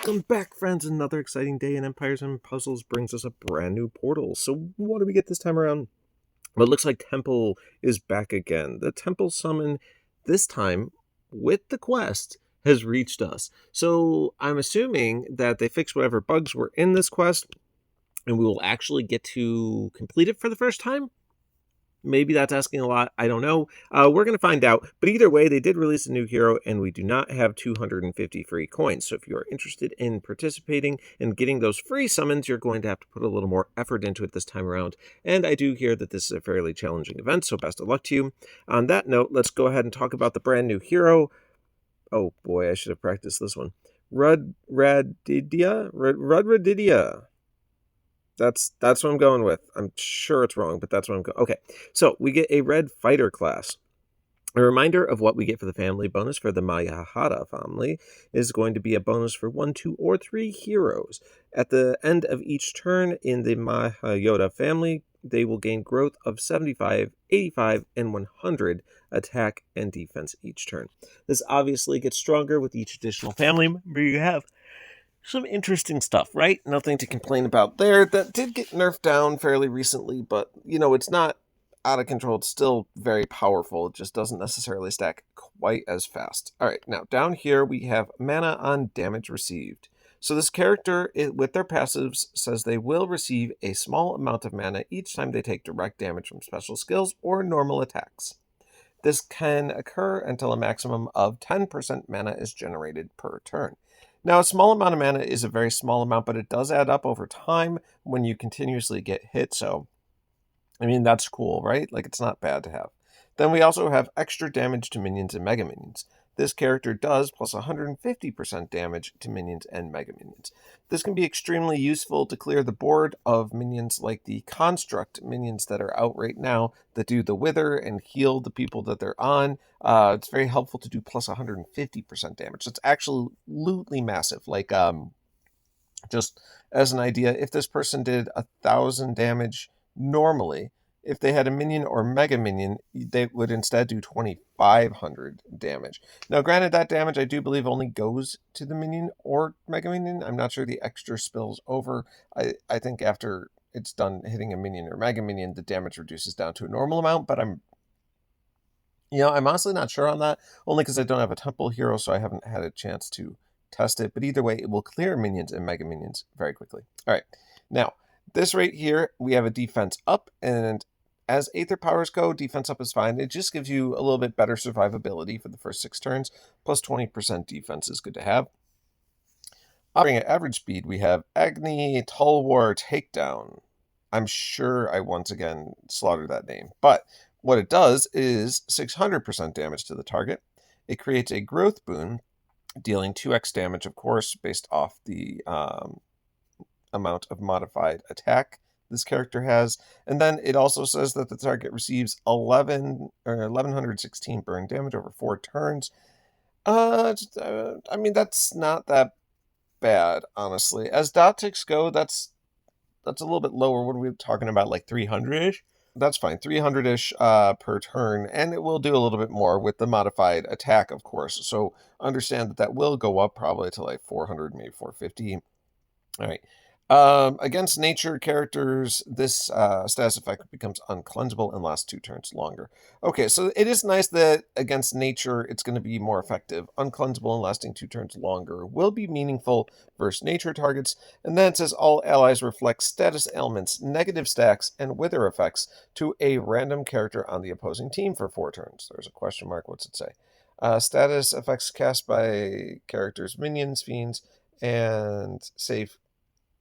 Welcome back, friends. Another exciting day in Empires and Puzzles brings us a brand new portal. So what do we get this time around? Well, it looks like Temple is back again. The Temple summon, this time with the quest, has reached us. So I'm assuming that they fixed whatever bugs were in this quest, and we will actually get to complete it for the first time. Maybe that's asking a lot. I don't know. We're going to find out. But either way, they did release a new hero, and we do not have 250 free coins. So if you are interested in participating and getting those free summons, you're going to have to put a little more effort into it this time around. And I do hear that this is a fairly challenging event, so best of luck to you. On that note, let's go ahead and talk about the brand new hero. Oh boy, I should have practiced this one. Rudraditya? Rudraditya. That's what I'm going with. I'm sure it's wrong, but that's what I'm going. Okay, so we get a red fighter class. A reminder of what we get for the family bonus for the Mahayoddha family is going to be a bonus for 1, 2, or 3 heroes. At the end of each turn in the Mahayoddha family, they will gain growth of 75, 85, and 100 attack and defense each turn. This obviously gets stronger with each additional family member you have. Some interesting stuff, right? Nothing to complain about there. That did get nerfed down fairly recently, but, it's not out of control. It's still very powerful. It just doesn't necessarily stack quite as fast. All right, now down here we have mana on damage received. So this character, with their passives, says they will receive a small amount of mana each time they take direct damage from special skills or normal attacks. This can occur until a maximum of 10% mana is generated per turn. Now, a small amount of mana is a very small amount, but it does add up over time when you continuously get hit. So, that's cool, right? Like, it's not bad to have. Then we also have extra damage to minions and mega minions. This character does plus 150% damage to minions and mega minions. This can be extremely useful to clear the board of minions like the construct minions that are out right now that do the wither and heal the people that they're on. It's very helpful to do plus 150% damage. It's absolutely massive. Like, just as an idea, if this person did 1,000 damage normally, if they had a minion or mega minion, they would instead do 2,500 damage. Now, granted, that damage I do believe only goes to the minion or mega minion. I'm not sure the extra spills over. I think after it's done hitting a minion or mega minion, the damage reduces down to a normal amount, but I'm honestly not sure on that, only because I don't have a temple hero, so I haven't had a chance to test it. But either way, it will clear minions and mega minions very quickly. All right, now this right here, we have a defense up, and as Aether powers go, defense up is fine. It just gives you a little bit better survivability for the first 6 turns. Plus 20% defense is good to have. Operating at average speed, we have Agni Tulwar Takedown. I'm sure I once again slaughtered that name. But what it does is 600% damage to the target. It creates a growth boon, dealing 2x damage, of course, based off the amount of modified attack this character has. And then it also says that the target receives 1116 burn damage over 4 turns. That's not that bad, honestly. As dot ticks go, that's a little bit lower. What are we talking about, like 300-ish? That's fine, 300-ish per turn, and it will do a little bit more with the modified attack, of course. So understand that will go up probably to like 400, maybe 450. All right. Against nature characters, this status effect becomes uncleanseable and lasts 2 turns longer. Okay, so it is nice that against nature, it's going to be more effective. Uncleanseable and lasting 2 turns longer will be meaningful versus nature targets. And then it says all allies reflect status ailments, negative stacks, and wither effects to a random character on the opposing team for 4 turns. There's a question mark. What's it say? Status effects cast by characters, minions, fiends, and safe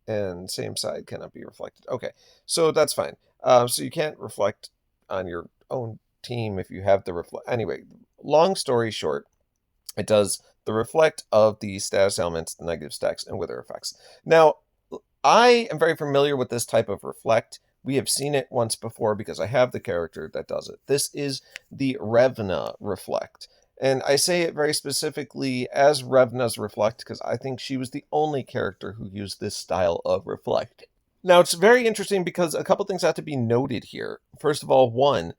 and same side cannot be reflected. Okay, so that's fine. So you can't reflect on your own team if you have the reflect. Anyway, long story short, it does the reflect of the status elements, the negative stacks, and wither effects. Now, I am very familiar with this type of reflect. We have seen it once before because I have the character that does it. This is the Revna reflect. And I say it very specifically as Revna's reflect because I think she was the only character who used this style of reflect. Now, it's very interesting because a couple things have to be noted here. First of all, one,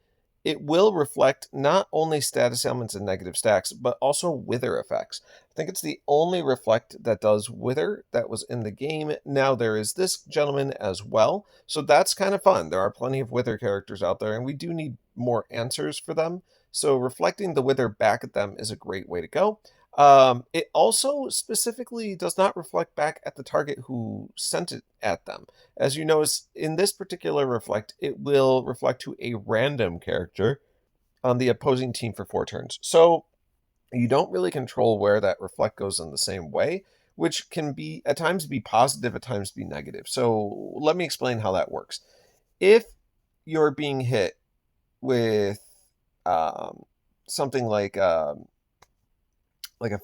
it will reflect not only status ailments and negative stacks, but also wither effects. I think it's the only reflect that does wither that was in the game. Now there is this gentleman as well, so that's kind of fun. There are plenty of wither characters out there, and we do need more answers for them. So reflecting the wither back at them is a great way to go. It also specifically does not reflect back at the target who sent it at them. As you notice, in this particular reflect, it will reflect to a random character on the opposing team for 4 turns. So you don't really control where that reflect goes in the same way, which can be at times be positive, at times be negative. So let me explain how that works. If you're being hit with something like a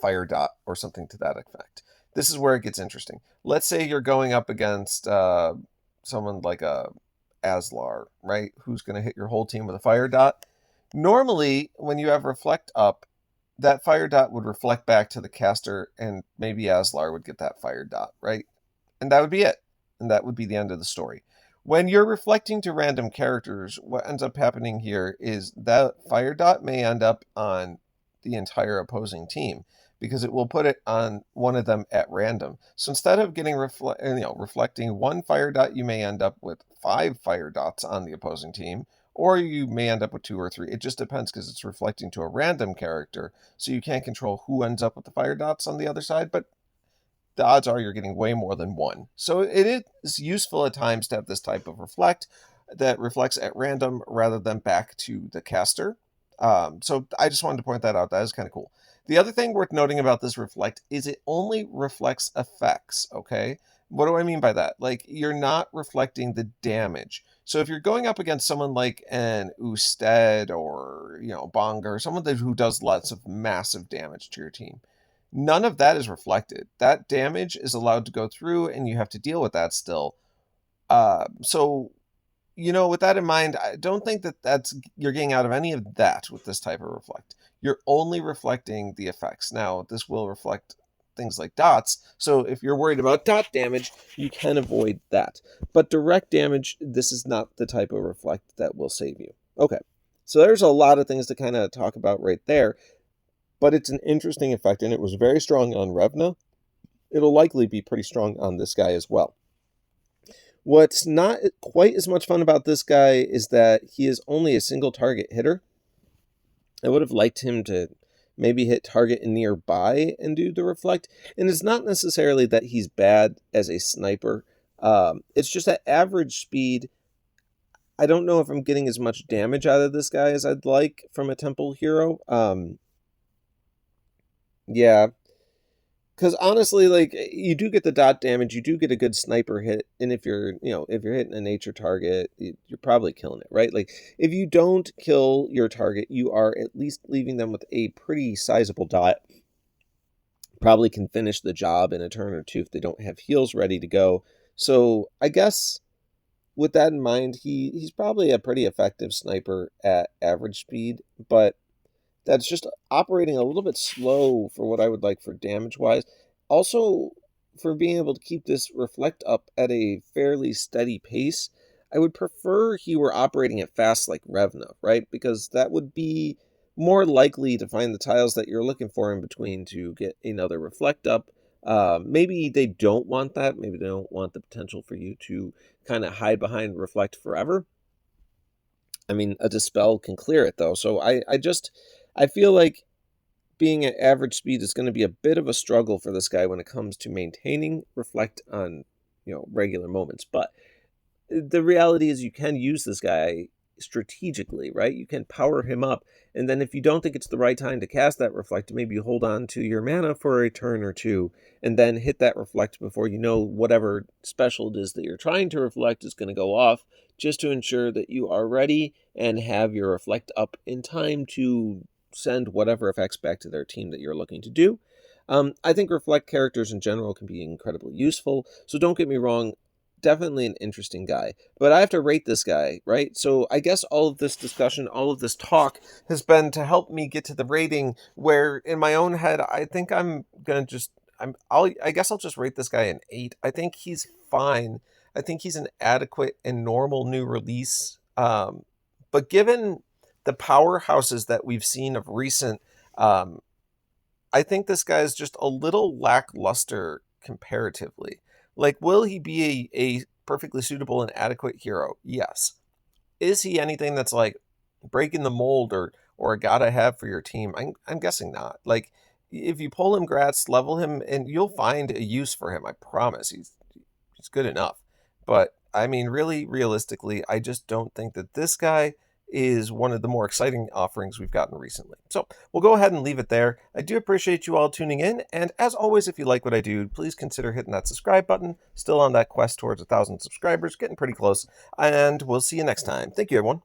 fire dot or something to that effect. This is where it gets interesting. Let's say you're going up against someone like a Aslar, right? Who's going to hit your whole team with a fire dot. Normally, when you have reflect up, that fire dot would reflect back to the caster, and maybe Aslar would get that fire dot, right? And that would be it. And that would be the end of the story. When you're reflecting to random characters, what ends up happening here is that fire dot may end up on the entire opposing team because it will put it on one of them at random. So instead of getting reflecting one fire dot, you may end up with 5 fire dots on the opposing team, or you may end up with 2 or 3. It just depends because it's reflecting to a random character, so you can't control who ends up with the fire dots on the other side, but the odds are you're getting way more than one. So it is useful at times to have this type of reflect that reflects at random rather than back to the caster. So I just wanted to point that out. That is kind of cool. The other thing worth noting about this reflect is it only reflects effects, okay? What do I mean by that? Like, you're not reflecting the damage. So if you're going up against someone like an Usted or, Bonga, or someone who does lots of massive damage to your team, none of that is reflected. That damage is allowed to go through, and you have to deal with that still. So with that in mind, I don't think that's you're getting out of any of that with this type of reflect. You're only reflecting the effects. Now, this will reflect things like dots. So if you're worried about dot damage, you can avoid that. But direct damage, this is not the type of reflect that will save you. Okay, so there's a lot of things to kind of talk about right there. But it's an interesting effect, and it was very strong on Revna. It'll likely be pretty strong on this guy as well. What's not quite as much fun about this guy is that he is only a single target hitter. I would have liked him to maybe hit target nearby and do the reflect. And it's not necessarily that he's bad as a sniper. It's just at average speed, I don't know if I'm getting as much damage out of this guy as I'd like from a temple hero. Yeah. Because honestly, like, you do get the dot damage, you do get a good sniper hit, and if you're hitting a nature target, you're probably killing it, right? Like, if you don't kill your target, you are at least leaving them with a pretty sizable dot. Probably can finish the job in a turn or two if they don't have heals ready to go. So I guess with that in mind, he's probably a pretty effective sniper at average speed, but that's just operating a little bit slow for what I would like for damage-wise. Also, for being able to keep this reflect up at a fairly steady pace, I would prefer he were operating at fast like Revna, right? Because that would be more likely to find the tiles that you're looking for in between to get another reflect up. Maybe they don't want that. Maybe they don't want the potential for you to kind of hide behind reflect forever. I mean, a dispel can clear it, though. So I feel like being at average speed is going to be a bit of a struggle for this guy when it comes to maintaining reflect on, regular moments. But the reality is you can use this guy strategically, right? You can power him up. And then if you don't think it's the right time to cast that reflect, maybe you hold on to your mana for a turn or two and then hit that reflect before whatever special it is that you're trying to reflect is going to go off, just to ensure that you are ready and have your reflect up in time to send whatever effects back to their team that you're looking to do. I think reflect characters in general can be incredibly useful, so don't get me wrong, definitely an interesting guy. But I have to rate this guy, right? So I guess all of this discussion, all of this talk has been to help me get to the rating where in my own head, I think I'm going to just, I guess I'll just rate this guy an 8. I think he's fine. I think he's an adequate and normal new release. But given the powerhouses that we've seen of recent, um, I think this guy is just a little lackluster comparatively. Like, will he be a perfectly suitable and adequate hero? Yes. Is he anything that's like breaking the mold or a gotta have for your team? I'm guessing not. Like, if you pull him Gratz, level him, and you'll find a use for him. I promise. He's good enough. But I mean, really, realistically, I just don't think that this guy is one of the more exciting offerings we've gotten recently. So we'll go ahead and leave it there. I do appreciate you all tuning in, and as always, if you like what I do, please consider hitting that subscribe button. Still on that quest towards 1,000 subscribers, getting pretty close, and we'll see you next time. Thank you, everyone.